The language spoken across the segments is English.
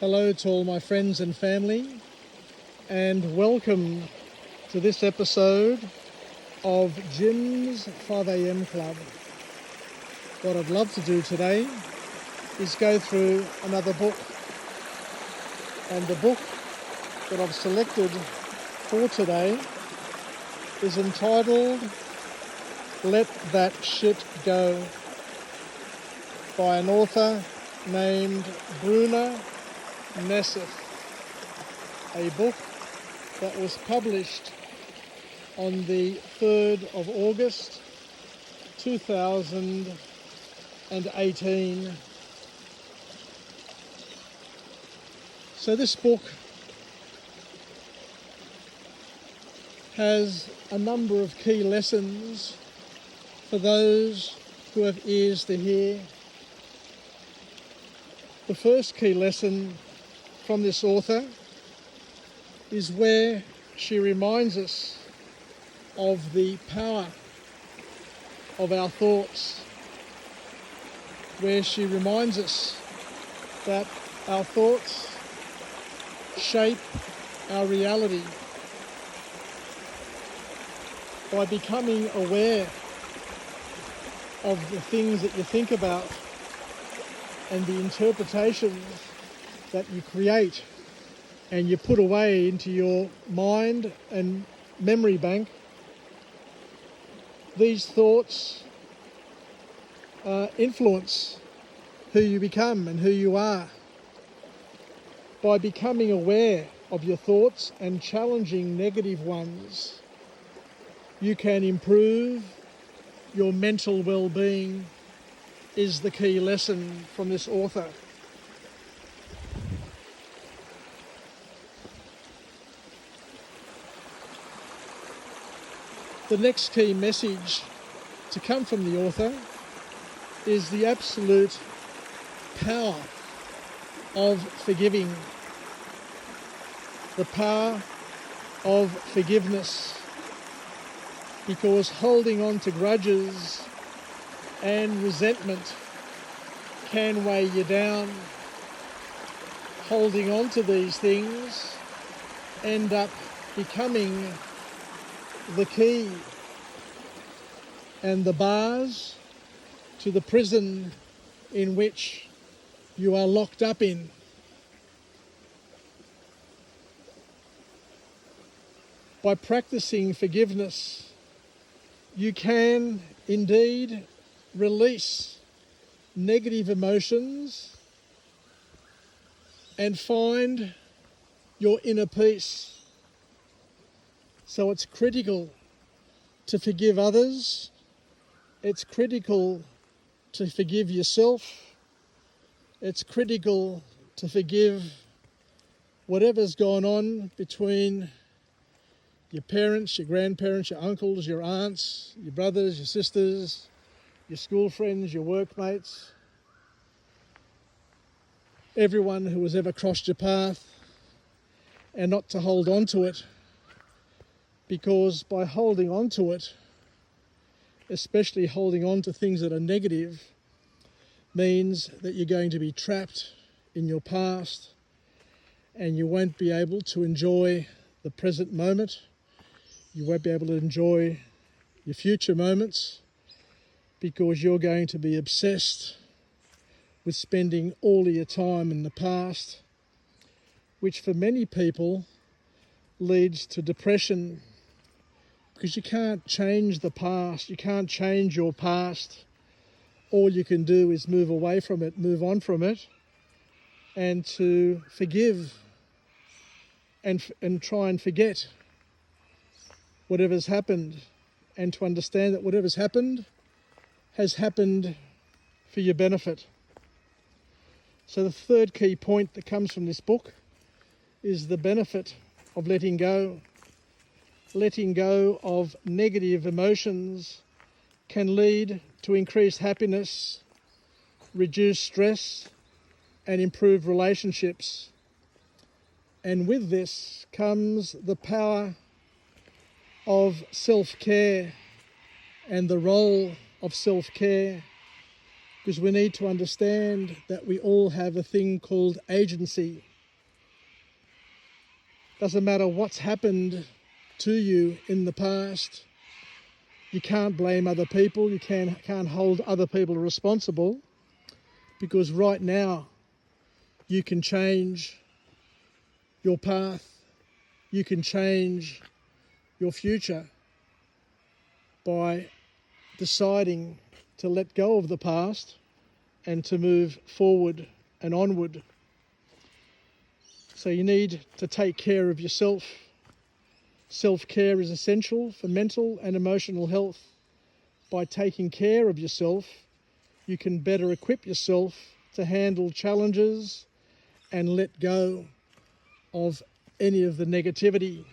Hello to all my friends and family, and welcome to this episode of Jim's 5am Club. What I'd love to do today is go through another book, and the book that I've selected for today is entitled Let That Shit Go, by an author named Bruna Nessif, a book that was published on the 3rd of August 2018. So this book has a number of key lessons for those who have ears to hear. The first key lesson from this author is where she reminds us of the power of our thoughts, where she reminds us that our thoughts shape our reality. By becoming aware of the things that you think about and the interpretations that you create and you put away into your mind and memory bank, these thoughts influence who you become and who you are. By becoming aware of your thoughts and challenging negative ones, you can improve your mental well-being, is the key lesson from this author. The next key message to come from the author is the absolute power of forgiving, the power of forgiveness, because holding on to grudges and resentment can weigh you down. Holding on to these things end up becoming the key and the bars to the prison in which you are locked up in. By practicing forgiveness, you can indeed release negative emotions and find your inner peace. So it's critical to forgive others. It's critical to forgive yourself. It's critical to forgive whatever's gone on between your parents, your grandparents, your uncles, your aunts, your brothers, your sisters, your school friends, your workmates, everyone who has ever crossed your path, and not to hold on to it. Because by holding on to it, especially holding on to things that are negative, means that you're going to be trapped in your past and you won't be able to enjoy the present moment. You won't be able to enjoy your future moments because you're going to be obsessed with spending all of your time in the past, which for many people leads to depression. Because you can't change the past, you can't change your past. All you can do is move away from it, move on from it, and to forgive and try and forget whatever's happened, and to understand that whatever's happened has happened for your benefit. So the third key point that comes from this book is the benefit of letting go. Letting go of negative emotions can lead to increased happiness, reduced stress, and improved relationships. And with this comes the power of self-care and the role of self-care, because we need to understand that we all have a thing called agency. Doesn't matter what's happened to you in the past. You can't blame other people. You can't hold other people responsible, because right now you can change your path. You can change your future by deciding to let go of the past and to move forward and onward. So you need to take care of yourself. Self-care is essential for mental and emotional health. By taking care of yourself, you can better equip yourself to handle challenges and let go of any of the negativity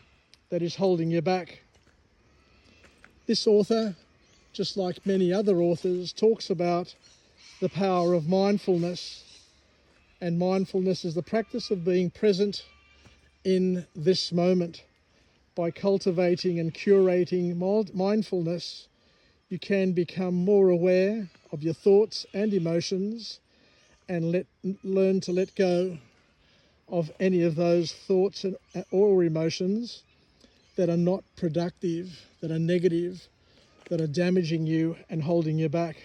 that is holding you back. This author, just like many other authors, talks about the power of mindfulness. And mindfulness is the practice of being present in this moment. By cultivating and curating mindfulness, you can become more aware of your thoughts and emotions and learn to let go of any of those thoughts or emotions that are not productive, that are negative, that are damaging you and holding you back.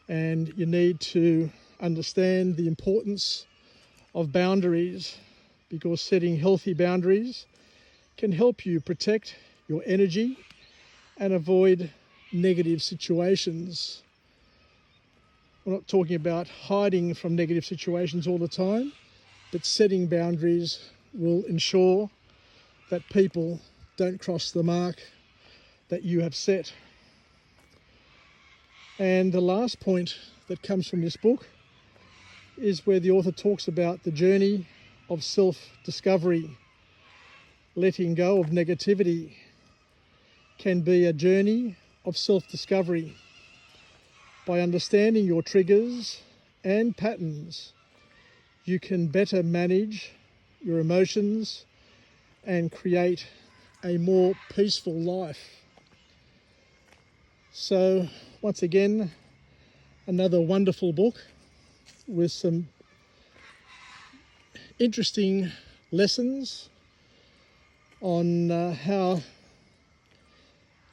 And you need to understand the importance of boundaries, because setting healthy boundaries can help you protect your energy and avoid negative situations. We're not talking about hiding from negative situations all the time, but setting boundaries will ensure that people don't cross the mark that you have set. And the last point that comes from this book is where the author talks about the journey of self-discovery. Letting go of negativity can be a journey of self-discovery. By understanding your triggers and patterns, you can better manage your emotions and create a more peaceful life. So, once again, another wonderful book with some interesting lessons on how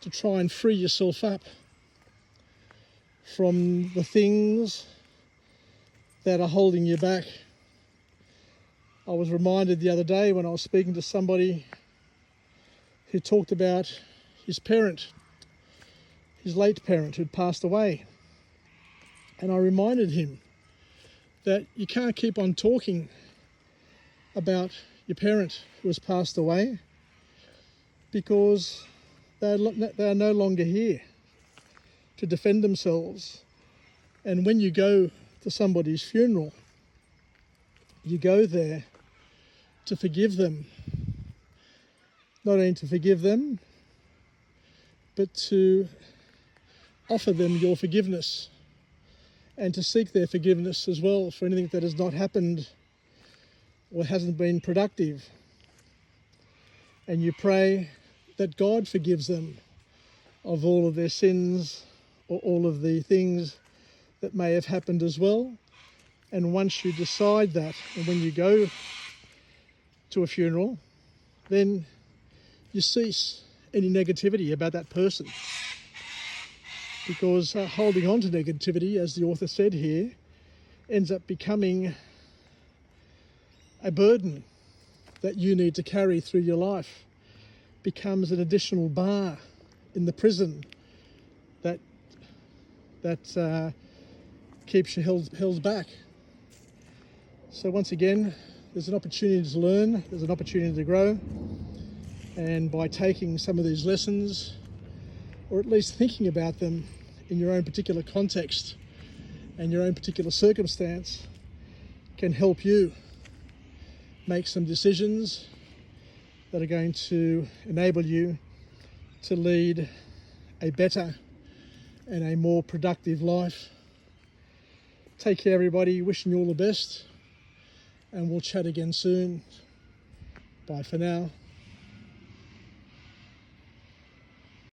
to try and free yourself up from the things that are holding you back. I was reminded the other day when I was speaking to somebody who talked about his parent, his late parent who'd passed away. And I reminded him that you can't keep on talking about your parent who has passed away, because they are no longer here to defend themselves. And when you go to somebody's funeral, you go there to forgive them. Not only to forgive them, but to offer them your forgiveness and to seek their forgiveness as well for anything that has not happened or hasn't been productive. And you pray that God forgives them of all of their sins or all of the things that may have happened as well. And once you decide that, and when you go to a funeral, then you cease any negativity about that person. Because holding on to negativity, as the author said here, ends up becoming a burden that you need to carry through your life. Becomes an additional bar in the prison that keeps you held back. So once again, there's an opportunity to learn, there's an opportunity to grow, and by taking some of these lessons, or at least thinking about them in your own particular context and your own particular circumstance, can help you make some decisions that are going to enable you to lead a better and a more productive life. Take care, everybody. Wishing you all the best, and we'll chat again soon. Bye for now.